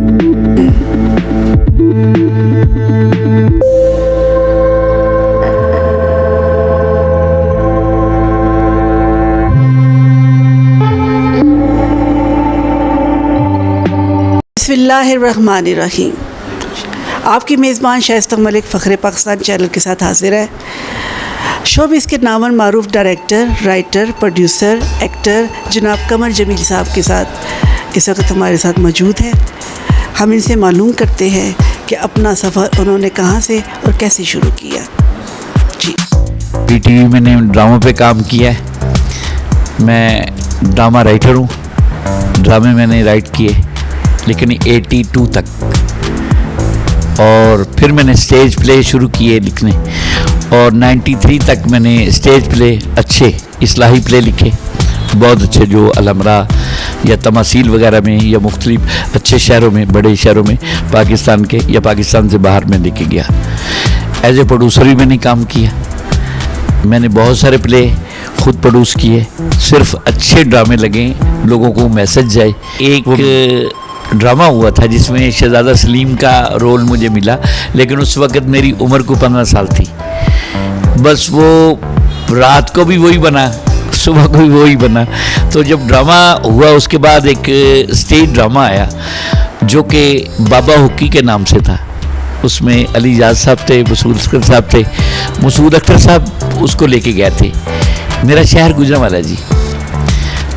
बिस्मिल्लाहिर्रहमानिर्रहीम। आपकी मेज़बान शाइस्ता मलिक फ़ख्र पाकिस्तान चैनल के साथ हाजिर है। शोबिज़ के नामन मारूफ डायरेक्टर, राइटर, प्रोड्यूसर, एक्टर जनाब कमर जमील साहब के साथ इस वक्त हमारे साथ मौजूद है। हम इनसे मालूम करते हैं कि अपना सफ़र उन्होंने कहाँ से और कैसे शुरू किया। जी, PTV में मैंने ड्रामों पे काम किया है। मैं ड्रामा राइटर हूँ। ड्रामे मैंने राइट किए लेकिन 82 तक, और फिर मैंने स्टेज प्ले शुरू किए लिखने, और 93 तक मैंने स्टेज प्ले अच्छे इस्लाही प्ले लिखे, बहुत अच्छे, जो अलमरा या तमासील वगैरह में या मुख्तलिफ अच्छे शहरों में, बड़े शहरों में पाकिस्तान के या पाकिस्तान से बाहर में लेके गया। एज ए प्रोड्यूसर भी मैंने काम किया। मैंने बहुत सारे प्ले खुद प्रोड्यूस किए, सिर्फ अच्छे ड्रामे लगे, लोगों को मैसेज जाए। एक ड्रामा हुआ था जिसमें शहजादा सलीम का रोल मुझे मिला, लेकिन उस वक़्त मेरी उम्र को 15 साल थी। बस वो रात को भी वही बना, सुबह को भी वही बना। तो जब ड्रामा हुआ उसके बाद एक स्टेज ड्रामा आया जो कि बाबा हुक्की के नाम से था। उसमें अली जाज साहब थे, मसूद अख्तर साहब थे। मसूद अख्तर साहब उसको लेके गए थे। मेरा शहर गुजरांवाला जी,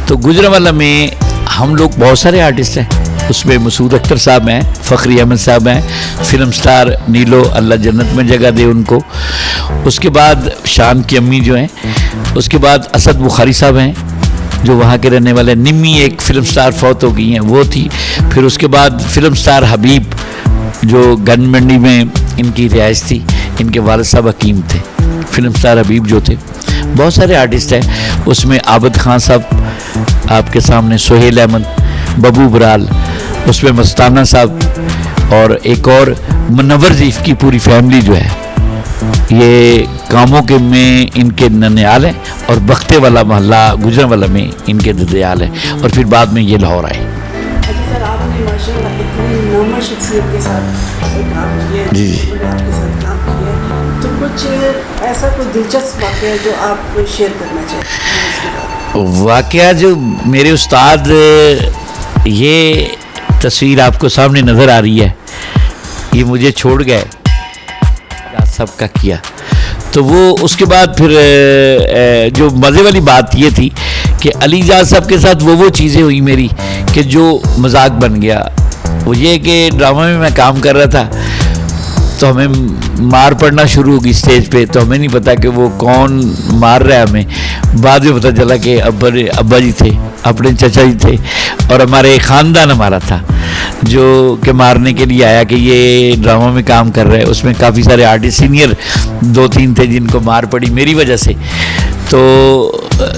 तो गुजरांवाला में हम लोग बहुत सारे आर्टिस्ट हैं। उसमें मसूद अख्तर साहब हैं, फ़खरी अहमद साहब हैं, फिल्म स्टार नीलो, अल्लाह जन्नत में जगह दे उनको। उसके बाद शान की अम्मी जो हैं, उसके बाद असद बुखारी साहब हैं जो वहाँ के रहने वाले। निम्मी एक फिल्म स्टार फौत हो गई हैं, वो थी। फिर उसके बाद फिल्म स्टार हबीब जो गन मंडी में इनकी रिहाइश थी, इनके वालिद साहब हकीम थे। फिल्म स्टार हबीब जो थे, बहुत सारे आर्टिस्ट हैं। उसमें आबद खान साहब आपके सामने, सोहेल अहमद, बबू बराल, उसमें मस्ताना साहब, और एक और मुनव्वर ज़ीफ़ की पूरी फैमिली जो है, ये कामों के में इनके ननियाल है, और बख्ते वाला मोहल्ला गुजरांवाला में इनके ददियाल है, और फिर बाद में ये लाहौर आए। सर, आपने माशाल्लाह इतनी नामा शख्सियत के साथ काम किया, जी, आपके साथ काम किया, तो कुछ ऐसा कोई दिलचस्प वाक़या जो आप शेयर करना चाहते हैं? वाक़या जो मेरे उस्ताद, ये तस्वीर आपको सामने नज़र आ रही है, ये मुझे छोड़ गए, सबका किया। तो वो उसके बाद फिर जो मज़े वाली बात ये थी कि अली जाज साहब के साथ वो चीज़ें हुई मेरी कि जो मजाक बन गया। वो ये कि ड्रामा में मैं काम कर रहा था तो हमें मार पड़ना शुरू होगी स्टेज पे, तो हमें नहीं पता कि वो कौन मार रहा है हमें। बाद में पता चला कि अब्बा जी थे, अपने चचा जी थे, और हमारे ख़ानदान हमारा था जो कि मारने के लिए आया कि ये ड्रामा में काम कर रहा है। उसमें काफ़ी सारे आर्टिस्ट सीनियर 2-3 थे जिनको मार पड़ी मेरी वजह से। तो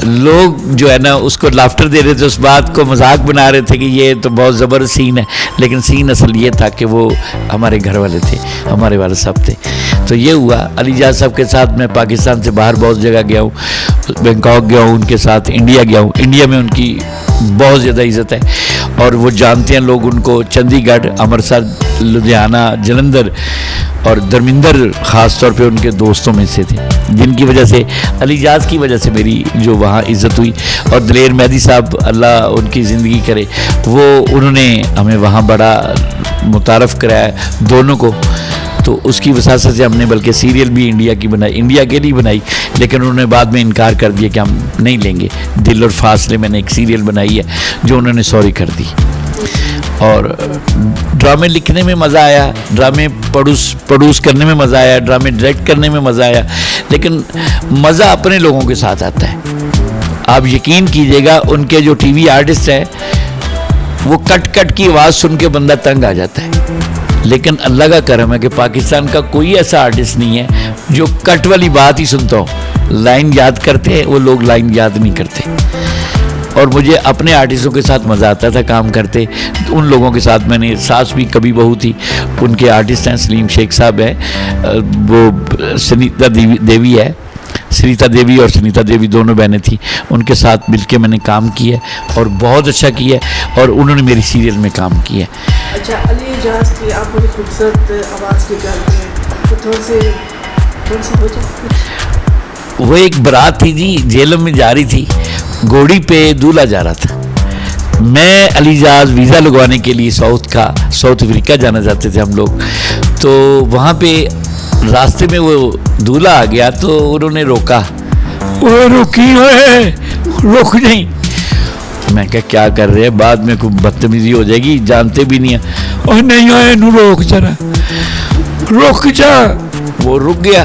लोग जो है ना उसको लाफ्टर दे रहे थे, उस बात को मजाक बना रहे थे कि ये तो बहुत ज़बरदस्त सीन है, लेकिन सीन असल ये था कि वो हमारे घर वाले थे, हमारे वाले साहब थे। तो ये हुआ। अली जाज साहब के साथ मैं पाकिस्तान से बाहर बहुत जगह गया हूँ, बैंकॉक गया हूँ उनके साथ, इंडिया गया हूँ। इंडिया में उनकी बहुत ज़्यादा इज़्ज़त है और वो जानते हैं लोग उनको। चंडीगढ़, अमृतसर, लुधियाना, जलंधर और धर्मिंदर ख़ास तौर पे उनके दोस्तों में से थे, जिनकी वजह से, अली जाज की वजह से मेरी जो वहाँ इज़्ज़त हुई। और दलेर मेहदी साहब, अल्लाह उनकी ज़िंदगी करे, वो उन्होंने हमें वहाँ बड़ा मुतारफ़ कराया दोनों को। तो उसकी वसासत से हमने बल्कि सीरियल भी इंडिया की बनाई, इंडिया के लिए बनाई, लेकिन उन्होंने बाद में इनकार कर दिया कि हम नहीं लेंगे। दिल और फासले मैंने एक सीरियल बनाई है जो उन्होंने सॉरी कर दी। और ड्रामे लिखने में मज़ा आया, ड्रामे प्रोड्यूस करने में मज़ा आया, ड्रामे डायरेक्ट करने में मज़ा आया, लेकिन मज़ा अपने लोगों के साथ आता है। आप यकीन कीजिएगा, उनके जो टीवी आर्टिस्ट हैं वो कट कट की आवाज़ सुन के बंदा तंग आ जाता है, लेकिन अल्लाह का करम है कि पाकिस्तान का कोई ऐसा आर्टिस्ट नहीं है जो कट वाली बात ही सुनता हो। लाइन याद करते हैं वो लोग, लाइन याद नहीं करते। और मुझे अपने आर्टिस्टों के साथ मज़ा आता था काम करते। उन लोगों के साथ मैंने, सास भी कभी बहू थी, उनके आर्टिस्ट हैं सलीम शेख साहब हैं, वो सुनीता देवी है, सरिता देवी और सुनीता देवी दोनों बहनें थी, उनके साथ मिलके मैंने काम किया और बहुत अच्छा किया, और उन्होंने मेरी सीरियल में काम किया। अच्छा, अली एजाज की आप बड़ी खूबसूरत आवाज़ निकालते हैं, तो थोड़ा सा हो जाए। वो एक बारात थी जी, झेलम में जा रही थी, घोड़ी पे दूल्हा जा रहा था। मैं अली एजाज वीज़ा लगवाने के लिए साउथ अफ्रीका जाना चाहते थे हम लोग। तो वहाँ पे रास्ते में वो दूल्हा आ गया, तो उन्होंने रोका, वो रुकी है, रुक नहीं। मैं क्या कर रहे हैं, बाद में कोई बदतमीजी हो जाएगी, जानते भी नहीं है। और नहीं आए, नू रोक जरा, रुक जा। वो रुक गया,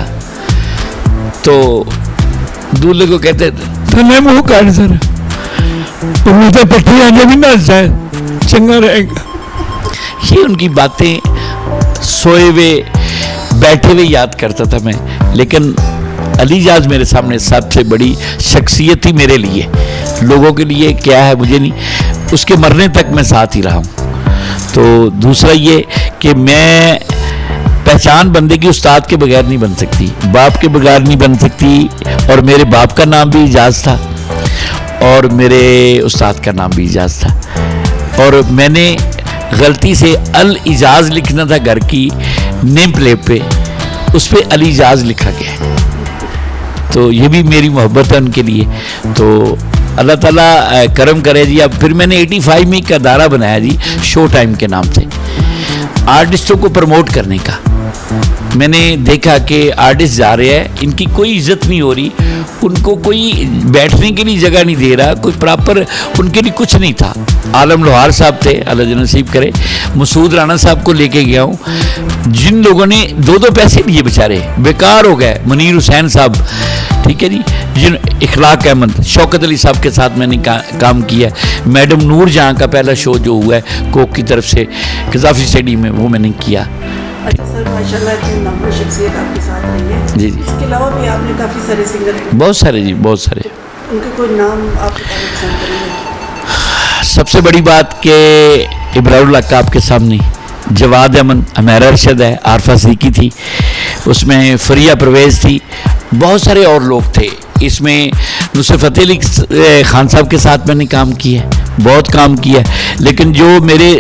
तो दूल्हे को कहते थले मुँह काट जरा, तो पट्टी आगे भी ना जाए, चंगा रहेगा। ये उनकी बातें सोए हुए बैठे हुए याद करता था मैं। लेकिन अली एजाज मेरे सामने सबसे बड़ी शख्सियत थी मेरे लिए। लोगों के लिए क्या है मुझे नहीं, उसके मरने तक मैं साथ ही रहा हूँ। तो दूसरा ये कि मैं पहचान बंदे की उस्ताद के बगैर नहीं बन सकती, बाप के बगैर नहीं बन सकती। और मेरे बाप का नाम भी एजाज था और मेरे उस्ताद का नाम भी एजाज था। और मैंने गलती से अल एजाज लिखना था घर की नेम प्लेट पे, उस पर अली एजाज लिखा गया। तो ये भी मेरी मोहब्बत है उनके लिए। तो अल्लाह ताला करम करे जी। अब फिर मैंने 85 में एक अदारा बनाया जी, शो टाइम के नाम से, आर्टिस्टों को प्रमोट करने का। मैंने देखा कि आर्टिस्ट जा रहे हैं, इनकी कोई इज्जत नहीं हो रही, उनको कोई बैठने के लिए जगह नहीं दे रहा, कोई प्रॉपर उनके लिए कुछ नहीं था। आलम लोहार साहब थे, अल्लाह जन्नत नसीब करे, मसूद राना साहब को लेके गया हूँ, जिन लोगों ने दो पैसे दिए बेचारे बेकार हो गए। मुनीर हुसैन साहब, ठीक है जी, जिन इखलाक अहमद, शौकत अली साहब के साथ मैंने काम किया। मैडम नूर जहाँ का पहला शो जो हुआ है कोक की तरफ से कज़ाफ़ी स्टेडियम में, वो मैंने किया। अच्छा सर, माशाल्लाह इतनी नंबर शख्सियत आपके साथ रही है। जी जी। इसके अलावा भी आपने काफ़ी सारे सिंगर हैं। बहुत सारे जी, बहुत सारे। उनके कोई नाम आप बताना पसंद करेंगे? सबसे बड़ी बात कि इब्राहिम का आपके सामने जवाद अमन, अमेरा अरशद है, आरफा सिद्दीकी थी, उसमें फरिया परवेज़ थी, बहुत सारे और लोग थे। इसमें नुसरत फ़तेह अली खान साहब के साथ मैंने काम किया है, बहुत काम किया है। लेकिन जो मेरी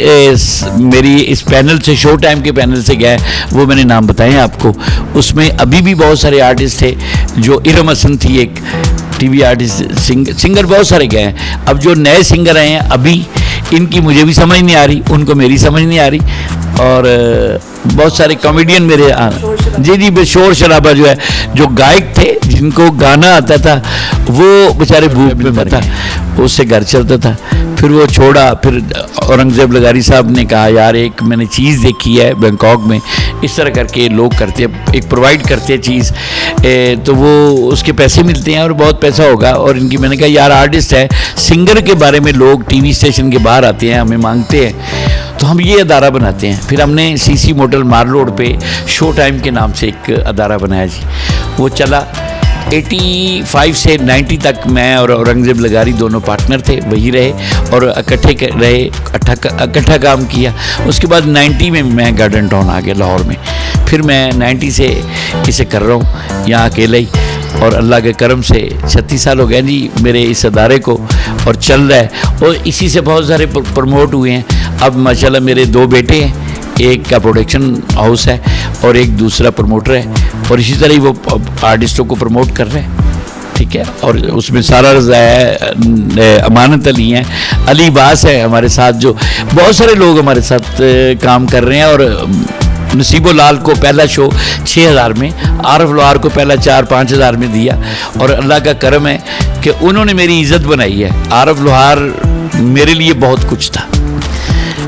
इस पैनल से, शो टाइम के पैनल से गया है, वो मैंने नाम बताए हैं आपको। उसमें अभी भी बहुत सारे आर्टिस्ट थे, जो इरम हसन थी एक टीवी आर्टिस्ट, सिंगर बहुत सारे गए हैं। अब जो नए सिंगर आए हैं अभी, इनकी मुझे भी समझ नहीं आ रही, उनको मेरी समझ नहीं आ रही। और बहुत सारे कॉमेडियन मेरे जी शोर शराबा जो है, जो गायक थे जिनको गाना आता था, वो बेचारे भूख में मर गए, उससे घर चलता था। फिर वो छोड़ा। फिर औरंगज़ेब लगारी साहब ने कहा यार एक मैंने चीज़ देखी है बैंकॉक में, इस तरह करके लोग करते हैं, एक प्रोवाइड करते हैं चीज़, तो वो उसके पैसे मिलते हैं और बहुत पैसा होगा। और इनकी मैंने कहा यार आर्टिस्ट है, सिंगर के बारे में लोग टीवी स्टेशन के बाहर आते हैं, हमें मांगते हैं, तो हम ये अदारा बनाते हैं। फिर हमने सीसी मोटल मार रोड पे शो टाइम के नाम से एक अदारा बनाया जी, वो चला 85 से 90 तक। मैं और औरंगज़ेब लगारी दोनों पार्टनर थे, वही रहे और इकट्ठे रहे, इकट्ठा काम किया। उसके बाद 90 में मैं गार्डन टाउन आ गया लाहौर में। फिर मैं 90 से इसे कर रहा हूँ यहाँ अकेले ही, और अल्लाह के करम से 36 साल हो गए जी मेरे इस अदारे को, और चल रहा है। और इसी से बहुत सारे प्रमोट हुए हैं। अब माशाल्लाह मेरे 2 बेटे हैं, एक का प्रोडक्शन हाउस है और एक दूसरा प्रमोटर है, और इसी तरह ही वो आर्टिस्टों को प्रमोट कर रहे हैं, ठीक है। और उसमें सारा रज़ा है, अमानत अली हैं, अली बास है हमारे साथ, जो बहुत सारे लोग हमारे साथ काम कर रहे हैं। और नसीबो लाल को पहला शो 6000 में, आरफ लोहार को पहला 4-5 हज़ार में दिया, और अल्लाह का करम है कि उन्होंने मेरी इज़्ज़त बनाई है। आरफ लोहार मेरे लिए बहुत कुछ था,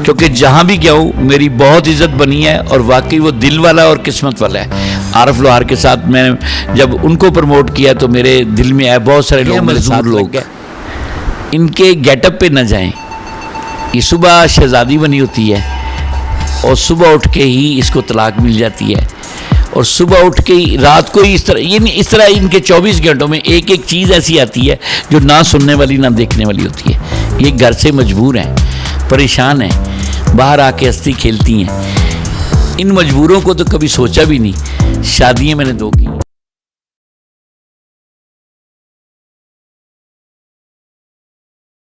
क्योंकि जहाँ भी गया हूँ मेरी बहुत इज़्ज़त बनी है, और वाकई वो दिल वाला और किस्मत वाला है। आरफ लोहार के साथ मैंने जब उनको प्रमोट किया तो मेरे दिल में आया, बहुत सारे लोग मेरे साथ लोग इनके गेटअप पे न जाएं। ये सुबह शहजादी बनी होती है और सुबह उठ के ही इसको तलाक मिल जाती है, और सुबह उठ के ही रात को ही इस तरह इनके 24 घंटों में एक एक चीज़ ऐसी आती है जो ना सुनने वाली ना देखने वाली होती है। ये घर से मजबूर हैं, परेशान हैं, बाहर आके हंसती खेलती हैं। इन मजबूरों को तो कभी सोचा भी नहीं। शादियाँ मैंने 2 की।